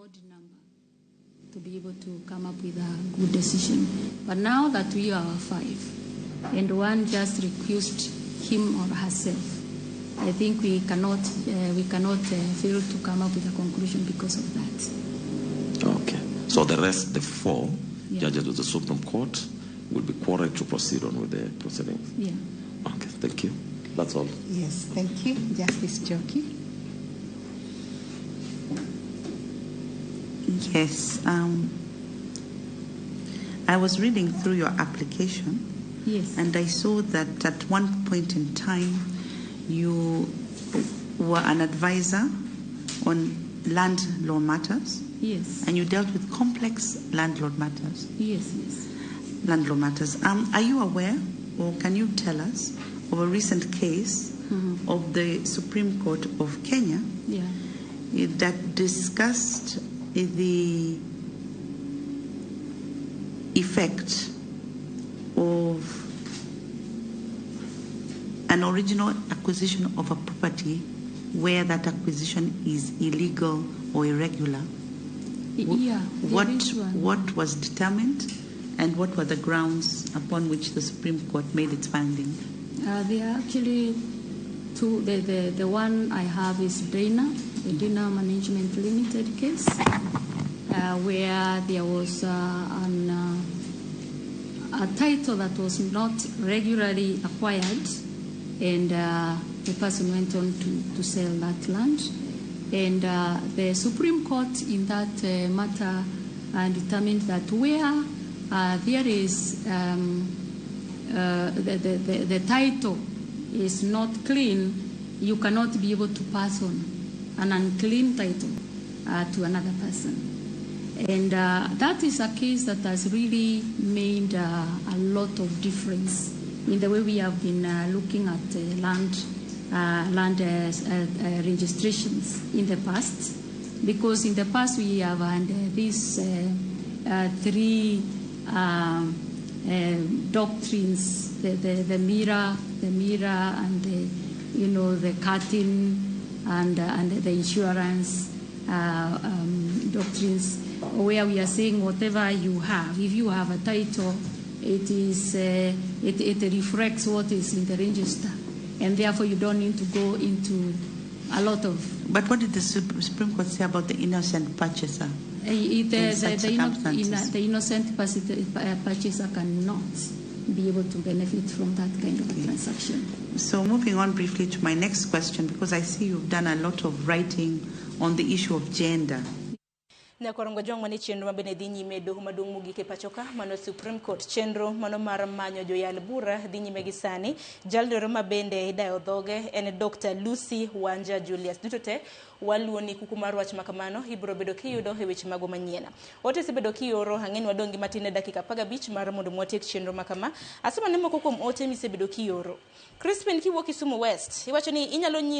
odd number to be able to come up with a good decision. But now that we are 5 and one just recused him or herself, I think we cannot fail to come up with a conclusion because of that. Okay. So the rest, the 4 judges of the Supreme Court, will be quarried to proceed on with the proceedings. Yeah. Okay. Thank you. That's all. Yes. Thank you, Justice Joki. Yes. I was reading through your application. Yes. And I saw that at one point in time, you were an advisor on land law matters. Yes. And you dealt with complex landlord matters. Yes, yes. Landlord matters. Are you aware, or can you tell us, of a recent case of the Supreme Court of Kenya that discussed the effect of an original acquisition of a property where that acquisition is illegal or irregular? Yeah. What was determined, and what were the grounds upon which the Supreme Court made its finding? There are actually two. The one I have is Dana, the Dana Management Limited case, where there was a title that was not regularly acquired, and the person went on to sell that land. And the Supreme Court in that matter determined that where there is the title is not clean, you cannot be able to pass on an unclean title to another person. And that is a case that has really made a lot of difference in the way we have been looking at land registrations in the past. Because in the past we have had these 3 doctrines: the mirror, and the curtain, and the insurance doctrines, where we are saying whatever you have, if you have a title, it is it reflects what is in the register, and therefore you don't need to go into a lot of. But what did the Supreme Court say about the innocent purchaser? The innocent purchaser cannot be able to benefit from that kind of transaction. So moving on briefly to my next question, because I see you've done a lot of writing on the issue of gender. Na korongo jong mani chenro mabene dhinyi me doho madung mugi ke pachoka mano Supreme Court chenro mano mar Manyo Joyal bura dhinyi me gisani jaldoro mabende idayo dhoge en Dr. Lucy Wanja Julius dutote waluoni kukumar wach makamano ibro bedo kiyudo e weche mago manyiena wote se bedo kioro hang'eni wadongi matine dakika 15 mar mondo mwatiek chenro makama asema nemo kuom ote mi se bedo kioro Crispin kiwuok Kisumu West iwacho ni inyalo nyis